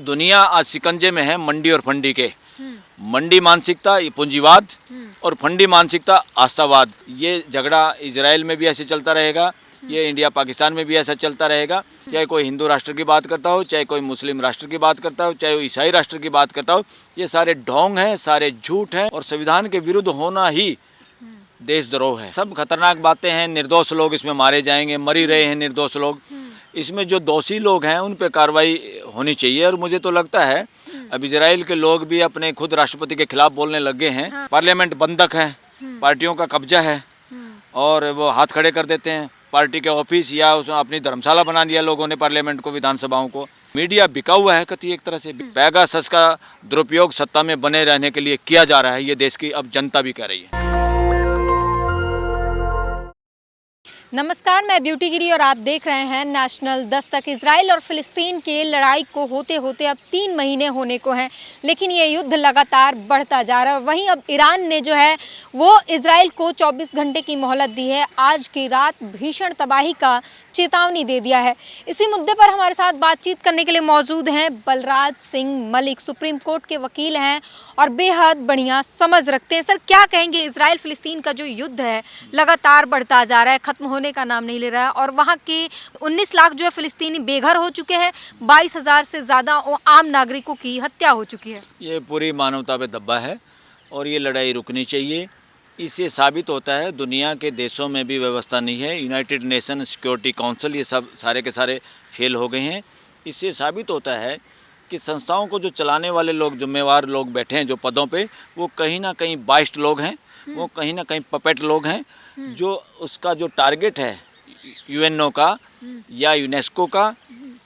दुनिया आज शिकंजे में है मंडी और फंडी के। मंडी मानसिकता पूंजीवाद और फंडी मानसिकता आस्थावाद। ये झगड़ा इजराइल में भी ऐसे चलता रहेगा, ये इंडिया पाकिस्तान में भी ऐसा चलता रहेगा। चाहे कोई हिंदू राष्ट्र की बात करता हो, चाहे कोई मुस्लिम राष्ट्र की बात करता हो, चाहे वो ईसाई राष्ट्र की बात करता हो, ये सारे ढोंग हैं, सारे झूठ हैं और संविधान के विरुद्ध होना ही देशद्रोह है। सब खतरनाक बातें हैं। निर्दोष लोग इसमें मारे जाएंगे, मर ही रहे हैं निर्दोष लोग। इसमें जो दोषी लोग हैं उन पे कार्रवाई होनी चाहिए। और मुझे तो लगता है अब इजराइल के लोग भी अपने खुद राष्ट्रपति के खिलाफ बोलने लगे हैं। पार्लियामेंट बंधक है, पार्टियों का कब्जा है और वो हाथ खड़े कर देते हैं। पार्टी के ऑफिस या उसमें अपनी धर्मशाला बना दिया लोगों ने पार्लियामेंट को, विधानसभाओं को। मीडिया बिका हुआ है कति एक तरह से। पेगासस का दुरुपयोग सत्ता में बने रहने के लिए किया जा रहा है, ये देश की अब जनता भी कह रही है। नमस्कार, मैं ब्यूटी गिरी और आप देख रहे हैं नेशनल दस्तक। इजराइल और फिलिस्तीन के लड़ाई को होते होते अब 3 महीने होने को हैं, लेकिन ये युद्ध लगातार बढ़ता जा रहा है। वहीं अब ईरान ने जो है वो इजराइल को 24 घंटे की मोहलत दी है। आज की रात भीषण तबाही का चेतावनी दे दिया है। इसी मुद्दे पर हमारे साथ बातचीत करने के लिए मौजूद हैं बलराज सिंह मलिक, सुप्रीम कोर्ट के वकील हैं और बेहद बढ़िया समझ रखते हैं। सर, क्या कहेंगे? इजराइल फिलिस्तीन का जो युद्ध है लगातार बढ़ता जा रहा है, खत्म होने का नाम नहीं ले रहा है और वहाँ के 19 लाख जो है फिलिस्तीनी बेघर हो चुके हैं। 22,000 से ज़्यादा आम नागरिकों की हत्या हो चुकी है। ये पूरी मानवता पे धब्बा है और ये लड़ाई रुकनी चाहिए। इससे साबित होता है दुनिया के देशों में भी व्यवस्था नहीं है। यूनाइटेड नेशन सिक्योरिटी काउंसिल ये सब सारे के सारे फेल हो गए हैं। इससे साबित होता है कि संस्थाओं को जो चलाने वाले लोग, जिम्मेवार लोग बैठे हैं जो पदों पे, वो कहीं ना कहीं बाइस्ड लोग हैं, वो कहीं ना कहीं पपेट लोग हैं। जो उसका जो टारगेट है यूएनओ का या यूनेस्को का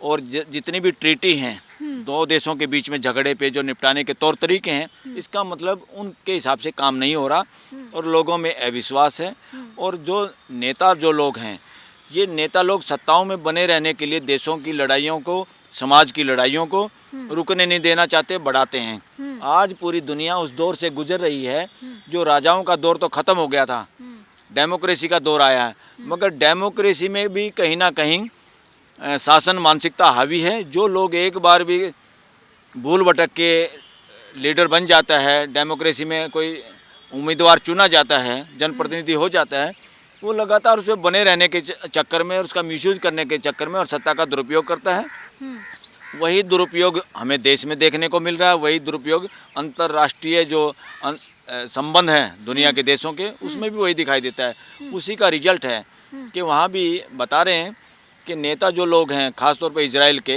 और जितनी भी ट्रीटी हैं दो देशों के बीच में झगड़े पे जो निपटाने के तौर तरीके हैं, इसका मतलब उनके हिसाब से काम नहीं हो रहा और लोगों में अविश्वास है। और जो नेता जो लोग हैं, ये नेता लोग सत्ताओं में बने रहने के लिए देशों की लड़ाइयों को, समाज की लड़ाइयों को रुकने नहीं देना चाहते, बढ़ाते हैं। आज पूरी दुनिया उस दौर से गुजर रही है जो राजाओं का दौर तो ख़त्म हो गया था, डेमोक्रेसी का दौर आया है। मगर डेमोक्रेसी में भी कहीं ना कहीं शासन मानसिकता हावी है। जो लोग एक बार भी भूल भटक के लीडर बन जाता है, डेमोक्रेसी में कोई उम्मीदवार चुना जाता है, जनप्रतिनिधि हो जाता है, वो लगातार उसमें बने रहने के चक्कर में और उसका मिसयूज करने के चक्कर में और सत्ता का दुरुपयोग करता है। वही दुरुपयोग हमें देश में देखने को मिल रहा है। वही दुरुपयोग अंतर्राष्ट्रीय जो संबंध हैं दुनिया के देशों के, उसमें भी वही दिखाई देता है। उसी का रिजल्ट है कि वहाँ भी बता रहे हैं कि नेता जो लोग हैं, खासतौर पर इजराइल के,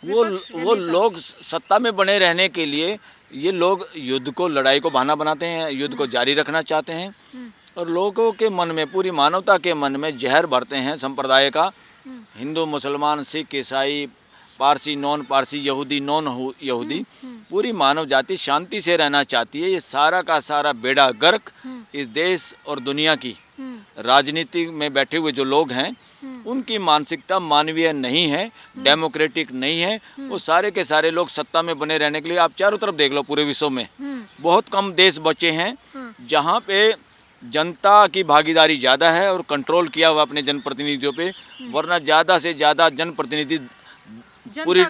वो लोग सत्ता में बने रहने के लिए ये लोग युद्ध को, लड़ाई को बहाना बनाते हैं, युद्ध को जारी रखना चाहते हैं और लोगों के मन में, पूरी मानवता के मन में जहर भरते हैं संप्रदाय का। हिंदू, मुसलमान, सिख, ईसाई, पारसी, नॉन पारसी, यहूदी, नॉन यहूदी, पूरी मानव जाति शांति से रहना चाहती है। ये सारा का सारा बेड़ा गर्क इस देश और दुनिया की राजनीति में बैठे हुए जो लोग हैं, उनकी मानसिकता मानवीय नहीं है, डेमोक्रेटिक नहीं है। वो सारे के सारे लोग सत्ता में बने रहने के लिए, आप चारों तरफ देख लो पूरे विश्व में बहुत कम देश बचे हैं जहाँ पे जनता की भागीदारी ज़्यादा है और कंट्रोल किया हुआ अपने जनप्रतिनिधियों पे। वरना ज़्यादा से ज़्यादा जनप्रतिनिधि पूरी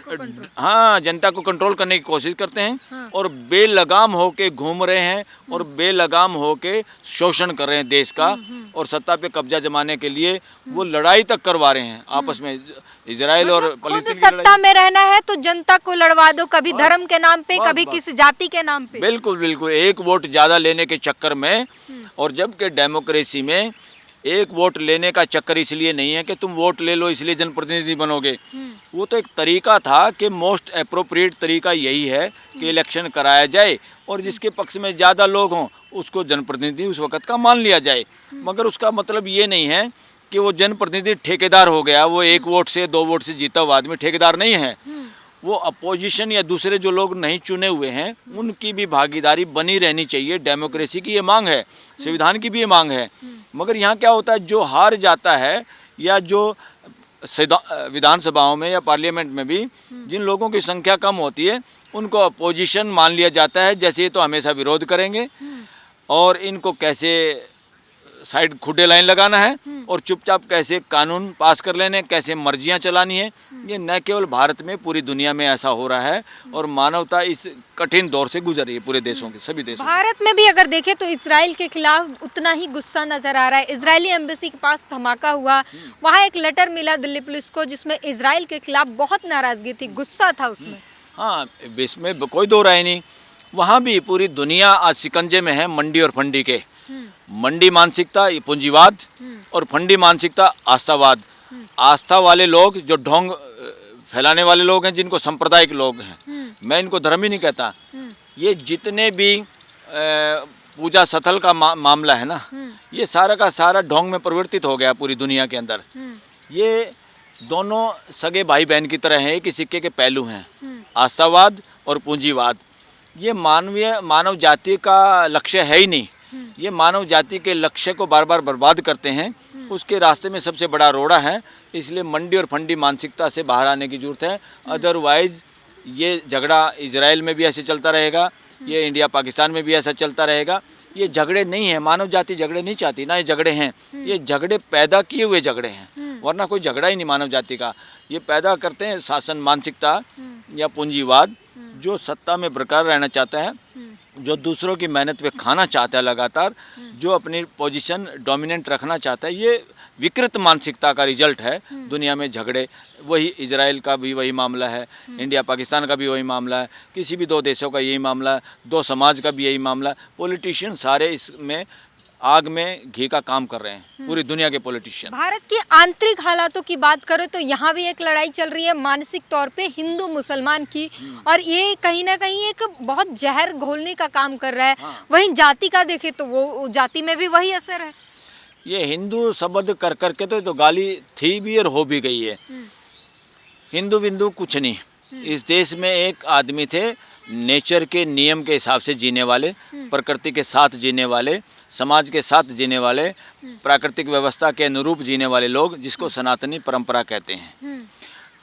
जनता को कंट्रोल करने की कोशिश करते हैं और बेलगाम होके घूम रहे हैं और बेलगाम होके शोषण कर रहे हैं देश का और सत्ता पे कब्जा जमाने के लिए वो लड़ाई तक करवा रहे हैं आपस में। इजराइल और फिलिस्तीन सत्ता में रहना है तो जनता को लड़वा दो, कभी धर्म के नाम पे, कभी किसी जाति के नाम पे। बिल्कुल बिल्कुल, एक वोट ज़्यादा लेने के चक्कर में। और जबकि डेमोक्रेसी में एक वोट लेने का चक्कर इसलिए नहीं है कि तुम वोट ले लो इसलिए जनप्रतिनिधि बनोगे। वो तो एक तरीका था कि मोस्ट अप्रोप्रिएट तरीका यही है कि इलेक्शन कराया जाए और जिसके पक्ष में ज़्यादा लोग हों उसको जनप्रतिनिधि उस वक़्त का मान लिया जाए। मगर उसका मतलब ये नहीं है कि वो जनप्रतिनिधि ठेकेदार हो गया। वो 1 वोट से 2 वोट से जीता हुआ आदमी ठेकेदार नहीं है। वो अपोजिशन या दूसरे जो लोग नहीं चुने हुए हैं उनकी भी भागीदारी बनी रहनी चाहिए। डेमोक्रेसी की ये मांग है, संविधान की भी ये मांग है। मगर यहाँ क्या होता है, जो हार जाता है या जो विधानसभाओं में या पार्लियामेंट में भी जिन लोगों की संख्या कम होती है उनको अपोजिशन मान लिया जाता है। जैसे ये तो हमेशा विरोध करेंगे और इनको कैसे साइड खुडे लाइन लगाना है और चुपचाप कैसे कानून पास कर लेने, कैसे मर्जियां चलानी है। ये न केवल भारत में, पूरी दुनिया में ऐसा हो रहा है और मानवता इस कठिन दौर से गुजर रही है, पूरे देशों के, सभी देशों। भारत में भी अगर देखें तो इसराइल के खिलाफ उतना ही गुस्सा नजर आ रहा है। इजरायली एम्बेसी के पास धमाका हुआ, वहाँ एक लेटर मिला दिल्ली पुलिस को जिसमें इजराइल के खिलाफ बहुत नाराजगी थी, गुस्सा था उसमें। हाँ, इसमें कोई दो राय नहीं। वहाँ भी पूरी दुनिया आज शिकंजे में है मंडी और फंडी के। मंडी मानसिकता पूंजीवाद और फंडी मानसिकता आस्थावाद। आस्था वाले लोग जो ढोंग फैलाने वाले लोग हैं, जिनको सांप्रदायिक लोग हैं, मैं इनको धर्म ही नहीं कहता। ये जितने भी पूजा स्थल का मामला है ना, ये सारा का सारा ढोंग में परिवर्तित हो गया पूरी दुनिया के अंदर। ये दोनों सगे भाई बहन की तरह हैं, एक ही सिक्के के पहलू हैं, आस्थावाद और पूंजीवाद। ये मानव जाति का लक्ष्य है ही नहीं। ये मानव जाति के लक्ष्य को बार बार बर्बाद करते हैं, उसके रास्ते में सबसे बड़ा रोड़ा है। इसलिए मंडी और फंडी मानसिकता से बाहर आने की जरूरत है। अदरवाइज ये झगड़ा इजराइल में भी ऐसे चलता रहेगा, ये इंडिया पाकिस्तान में भी ऐसा चलता रहेगा। ये झगड़े नहीं है, मानव जाति झगड़े नहीं चाहती ना, ये झगड़े हैं, ये झगड़े पैदा किए हुए झगड़े हैं, वरना कोई झगड़ा ही नहीं मानव जाति का। ये पैदा करते हैं शासन मानसिकता या पूंजीवाद, जो सत्ता में बरकरार रहना चाहता है, जो दूसरों की मेहनत पे खाना चाहता है लगातार, जो अपनी पोजीशन डोमिनेंट रखना चाहता है। ये विकृत मानसिकता का रिजल्ट है दुनिया में झगड़े। वही इजराइल का भी वही मामला है, इंडिया पाकिस्तान का भी वही मामला है, किसी भी दो देशों का यही मामला है, दो समाज का भी यही मामला है। पॉलिटिशियन सारे इसमें आग में घी का काम कर रहे हैं, पूरी दुनिया के पॉलिटिशियन। भारत की आंतरिक हालातों की बात करें तो यहाँ भी एक लड़ाई चल रही है मानसिक तौर पे हिंदू मुसलमान की, और ये कहीं ना कहीं एक बहुत जहर घोलने का काम कर रहा है। वहीं जाति का देखें तो वो जाति में भी वही असर है। ये हिंदू शब्द कर करके तो गाली थी भी और हो भी गई है। हिंदू बिंदु कुछ नहीं। इस देश में एक आदमी थे, नेचर के नियम के हिसाब से जीने वाले, प्रकृति के साथ जीने वाले, समाज के साथ जीने वाले, प्राकृतिक व्यवस्था के अनुरूप जीने वाले लोग, जिसको सनातनी परंपरा कहते हैं।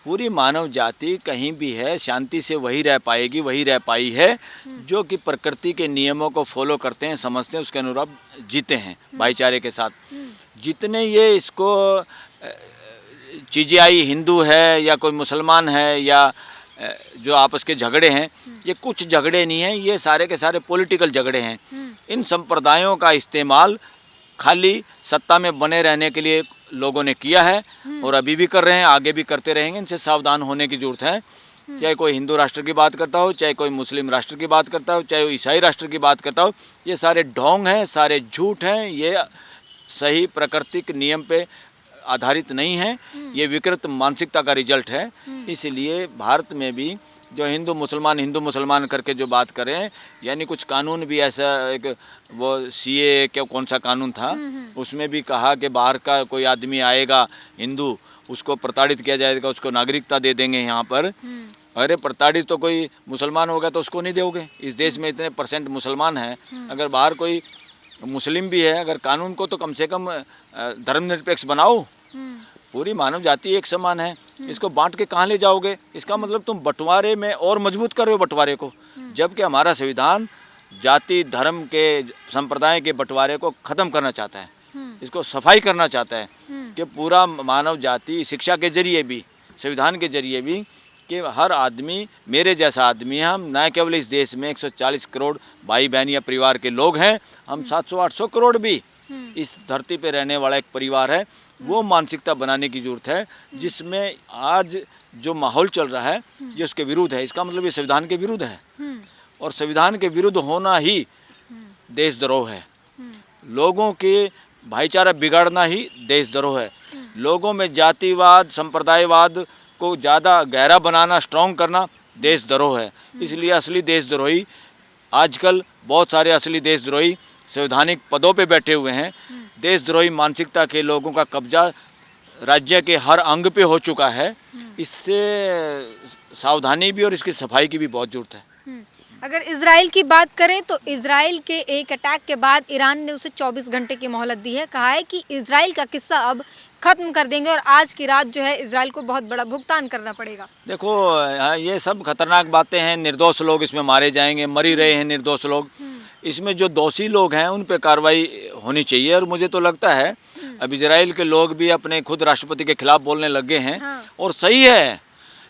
पूरी मानव जाति कहीं भी है, शांति से वही रह पाएगी, वही रह पाई है जो कि प्रकृति के नियमों को फॉलो करते हैं, समझते हैं, उसके अनुरूप जीते हैं भाईचारे के साथ। जितने ये इसको चीज़ें आई, हिंदू है या कोई मुसलमान है या जो आपस के झगड़े हैं, ये कुछ झगड़े नहीं हैं, ये सारे के सारे पॉलिटिकल झगड़े हैं। इन संप्रदायों का इस्तेमाल खाली सत्ता में बने रहने के लिए लोगों ने किया है और अभी भी कर रहे हैं, आगे भी करते रहेंगे। इनसे सावधान होने की जरूरत है। चाहे कोई हिंदू राष्ट्र की बात करता हो, चाहे कोई मुस्लिम राष्ट्र की बात करता हो, चाहे ईसाई राष्ट्र की बात करता हो, ये सारे ढोंग हैं, सारे झूठ हैं, ये सही प्राकृतिक नियम पे आधारित नहीं है, ये विकृत मानसिकता का रिजल्ट है। इसलिए भारत में भी जो हिंदू मुसलमान करके जो बात करें, यानी कुछ कानून भी ऐसा, एक वो सीए क्या कौन सा कानून था, उसमें भी कहा कि बाहर का कोई आदमी आएगा हिंदू, उसको प्रताड़ित किया जाएगा, उसको नागरिकता दे देंगे यहाँ पर। अरे प्रताड़ित तो कोई मुसलमान होगा तो उसको नहीं दोगे। इस देश में इतने % मुसलमान हैं, अगर बाहर कोई मुस्लिम भी है, अगर कानून को तो कम से कम धर्मनिरपेक्ष बनाओ। पूरी मानव जाति एक समान है, इसको बांट के कहाँ ले जाओगे? इसका मतलब तुम बंटवारे में और मजबूत कर रहे हो बंटवारे को, जबकि हमारा संविधान जाति धर्म के संप्रदाय के बंटवारे को ख़त्म करना चाहता है, इसको सफाई करना चाहता है कि पूरा मानव जाति शिक्षा के जरिए भी, संविधान के जरिए भी, कि हर आदमी मेरे जैसा आदमी है। हम न केवल इस देश में 140 करोड़ भाई बहन या परिवार के लोग हैं, हम 700-800 करोड़ भी इस धरती पे रहने वाला एक परिवार है। वो मानसिकता बनाने की जरूरत है, जिसमें आज जो माहौल चल रहा है ये उसके विरुद्ध है। इसका मतलब ये संविधान के विरुद्ध है, और संविधान के विरुद्ध होना ही देशद्रोह है। लोगों के भाईचारा बिगाड़ना ही देशद्रोह है। लोगों में जातिवाद, संप्रदायवाद को ज़्यादा गहरा बनाना, स्ट्रॉन्ग करना देशद्रोह है। इसलिए असली देशद्रोही आजकल, बहुत सारे असली देशद्रोही संवैधानिक पदों पे बैठे हुए हैं। देशद्रोही मानसिकता के लोगों का कब्जा राज्य के हर अंग पे हो चुका है। इससे सावधानी भी और इसकी सफाई की भी बहुत जरूरत है। अगर इजराइल की बात करें तो इजराइल के एक अटैक के बाद ईरान ने उसे 24 घंटे की मोहलत दी है। कहा है कि इजराइल का किस्सा अब खत्म कर देंगे और आज की रात जो है इजराइल को बहुत बड़ा भुगतान करना पड़ेगा। देखो, ये सब खतरनाक बातें हैं। निर्दोष लोग इसमें मारे जाएंगे, मर ही रहे हैं निर्दोष लोग। इसमें जो दोषी लोग हैं उन पे कार्रवाई होनी चाहिए। और मुझे तो लगता है अब इजराइल के लोग भी अपने खुद राष्ट्रपति के खिलाफ बोलने लग गए हैं। हाँ। और सही है,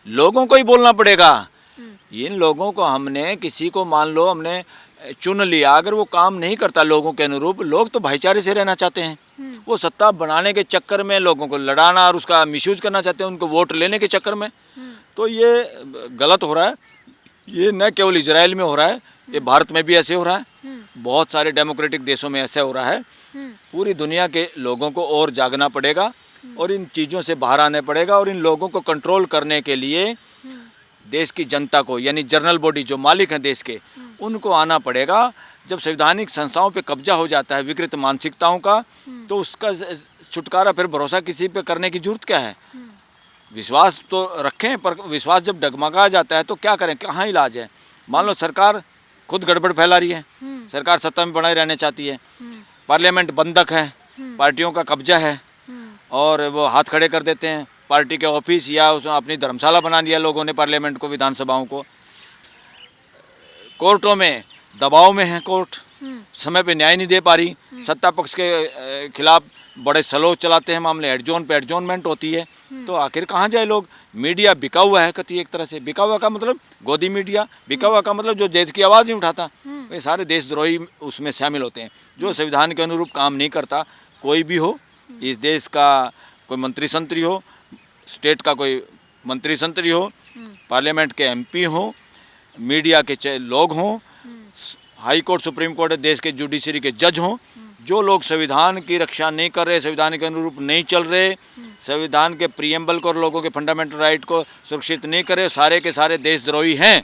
लोगों को ही बोलना पड़ेगा। इन लोगों को हमने, किसी को मान लो हमने चुन लिया, अगर वो काम नहीं करता लोगों के अनुरूप, लोग तो भाईचारे से रहना चाहते हैं। वो सत्ता बनाने के चक्कर में लोगों को लड़ाना और उसका मिसयूज करना चाहते हैं, उनको वोट लेने के चक्कर में। तो ये गलत हो रहा है। ये न केवल इजराइल में हो रहा है, ये भारत में भी ऐसे हो रहा है, बहुत सारे डेमोक्रेटिक देशों में ऐसे हो रहा है। पूरी दुनिया के लोगों को और जागना पड़ेगा और इन चीज़ों से बाहर आने पड़ेगा। और इन लोगों को कंट्रोल करने के लिए देश की जनता को, यानी जनरल बॉडी जो मालिक हैं देश के, उनको आना पड़ेगा। जब संवैधानिक संस्थाओं पे कब्जा हो जाता है विकृत मानसिकताओं का, तो उसका छुटकारा फिर भरोसा किसी पे करने की जरूरत क्या है। विश्वास तो रखें, पर विश्वास जब डगमगा जाता है तो क्या करें, कहाँ इलाज है। मान लो सरकार खुद गड़बड़ फैला रही है, सरकार सत्ता में बनाए रहना चाहती है, पार्लियामेंट बंधक है, पार्टियों का कब्जा है, और वो हाथ खड़े कर देते हैं पार्टी के ऑफिस, या उसमें अपनी धर्मशाला बना लिया लोगों ने पार्लियामेंट को, विधानसभाओं को। कोर्टों में दबाव में है कोर्ट, समय पे न्याय नहीं दे पा रही, सत्ता पक्ष के खिलाफ बड़े स्लो चलाते हैं मामले, एडजोन पे एडजोनमेंट होती है। तो आखिर कहाँ जाए लोग। मीडिया बिका हुआ है, कति एक तरह से बिका हुआ का मतलब गोदी मीडिया, बिका हुआ का मतलब जो देश की आवाज़ नहीं उठाता। वे सारे देशद्रोही उसमें शामिल होते हैं, जो संविधान के अनुरूप काम नहीं करता। कोई भी हो, इस देश का कोई मंत्री संतरी हो, स्टेट का कोई मंत्री संतरी हो, पार्लियामेंट के एमपी हो, मीडिया के लोग हों, हाई कोर्ट सुप्रीम कोर्ट देश के जुडिशरी के जज हों, जो लोग संविधान की रक्षा नहीं कर रहे, संविधान के अनुरूप नहीं चल रहे, संविधान के प्रीएम्बल को और लोगों के फंडामेंटल राइट को सुरक्षित नहीं करे, सारे के सारे देशद्रोही हैं,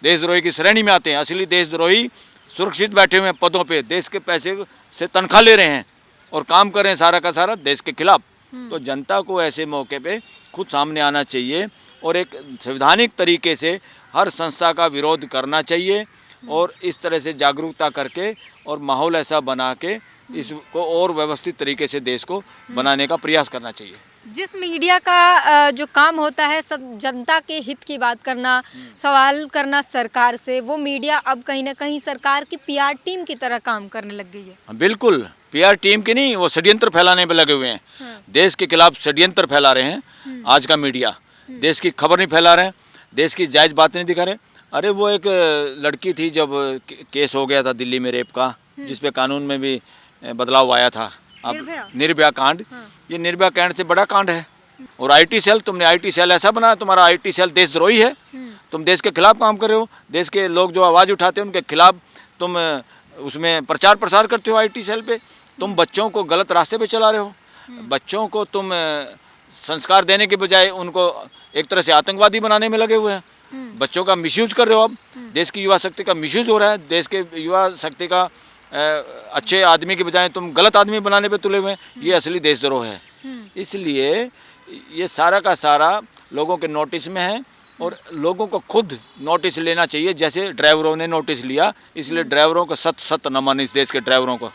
देशद्रोही की श्रेणी में आते हैं। असली देशद्रोही सुरक्षित बैठे हुए हैं पदों पे, देश के पैसे से तनख्वाह ले रहे हैं और काम कर रहे हैं सारा का सारा देश के खिलाफ। तो जनता को ऐसे मौके पे खुद सामने आना चाहिए और एक संवैधानिक तरीके से हर संस्था का विरोध करना चाहिए, और इस तरह से जागरूकता करके और माहौल ऐसा बना के इसको और व्यवस्थित तरीके से देश को बनाने का प्रयास करना चाहिए। जिस मीडिया का जो काम होता है सब जनता के हित की बात करना, सवाल करना सरकार से, वो मीडिया अब कहीं ना कहीं सरकार की पीआर टीम की तरह काम करने लग गई है। बिल्कुल, पीआर टीम की नहीं, वो षड्यंत्र फैलाने पे लगे हुए हैं। देश के खिलाफ षड्यंत्र फैला रहे हैं आज का मीडिया, देश की खबर नहीं फैला रहे हैं, देश की जायज़ बातें नहीं दिखा रहे। अरे वो एक लड़की थी, जब केस हो गया था दिल्ली में रेप का, जिसपे कानून में भी बदलाव आया था, अब निर्भया कांड। ये निर्भया कांड से बड़ा कांड है। और आईटी सेल, तुमने आईटी सेल ऐसा बनाया, तुम्हारा आईटी सेल देशद्रोही है, तुम देश के खिलाफ काम कर रहे हो, देश के लोग जो आवाज़ उठाते हैं उनके खिलाफ तुम उसमें प्रचार प्रसार करते हो आईटी सेल पे। तुम बच्चों को गलत रास्ते पे चला रहे हो, बच्चों को तुम संस्कार देने के बजाय उनको एक तरह से आतंकवादी बनाने में लगे हुए हैं। बच्चों का मिसयूज कर रहे हो, अब देश की युवा शक्ति का मिसयूज हो रहा है, देश के युवा शक्ति का अच्छे आदमी के बजाय तुम गलत आदमी बनाने पे तुले हुए हैं। ये असली देशद्रोह है। इसलिए ये सारा का सारा लोगों के नोटिस में है और लोगों को खुद नोटिस लेना चाहिए, जैसे ड्राइवरों ने नोटिस लिया। इसलिए ड्राइवरों को सत सत नमन, इस देश के ड्राइवरों को।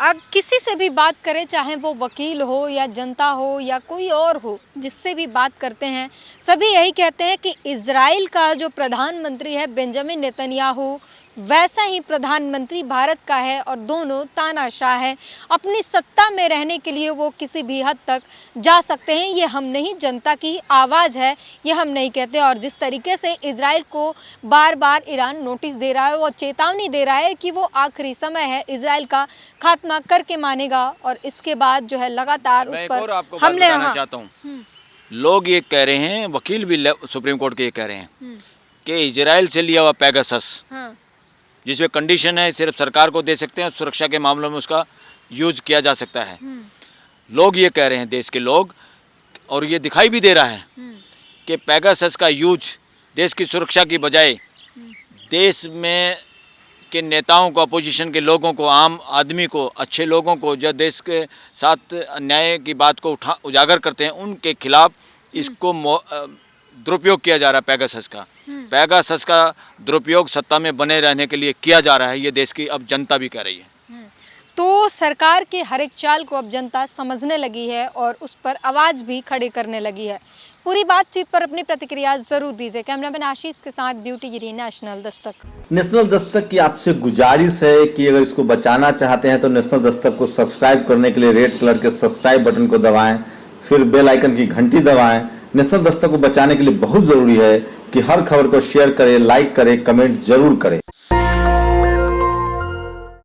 अब किसी से भी बात करें, चाहे वो वकील हो या जनता हो या कोई और हो, जिससे भी बात करते हैं सभी यही कहते हैं कि इजराइल का जो प्रधानमंत्री है बेंजामिन नेतन्याहू, वैसा ही प्रधानमंत्री भारत का है और दोनों तानाशाह हैं। अपनी सत्ता में रहने के लिए वो किसी भी हद तक जा सकते हैं। ये हम नहीं, जनता की आवाज़ है, ये हम नहीं कहते। और जिस तरीके से इजराइल को बार बार ईरान नोटिस दे रहा है, वो चेतावनी दे रहा है कि वो आखिरी समय है, इजराइल का खात्मा करके मानेगा और इसके बाद जो है लगातार उस पर हमले। चाहता हूँ, लोग ये कह रहे हैं, वकील भी सुप्रीम कोर्ट के ये कह रहे हैं कि इजराइल से लिया हुआ पेगासस, जिसमें कंडीशन है सिर्फ सरकार को दे सकते हैं, सुरक्षा के मामलों में उसका यूज किया जा सकता है। लोग ये कह रहे हैं, देश के लोग, और ये दिखाई भी दे रहा है कि पेगासस का यूज देश की सुरक्षा की बजाय देश में के नेताओं को, अपोजिशन के लोगों को, आम आदमी को, अच्छे लोगों को, जो देश के साथ अन्याय की बात को उजागर करते हैं, उनके खिलाफ इसको दुरुपयोग किया जा रहा है। पेगासस का दुरुपयोग सत्ता में बने रहने के लिए किया जा रहा है। ये देश की अब जनता भी कह रही है। तो सरकार के हर एक चाल को अब जनता समझने लगी है और उस पर आवाज़ भी खड़ी करने लगी है। पूरी बातचीत पर अपनी प्रतिक्रिया जरूर दीजिए। कैमरामैन आशीष के साथ ब्यूटी गिरी, नेशनल दस्तक। नेशनल दस्तक की आपसे गुजारिश है कि अगर इसको बचाना चाहते हैं तो नेशनल दस्तक को सब्सक्राइब करने के लिए रेड कलर के सब्सक्राइब बटन को दबाएं, फिर बेल आइकन की घंटी दबाएं। नेशनल दस्तक को बचाने के लिए बहुत जरूरी है कि हर खबर को शेयर करें, लाइक करें, कमेंट जरूर करें।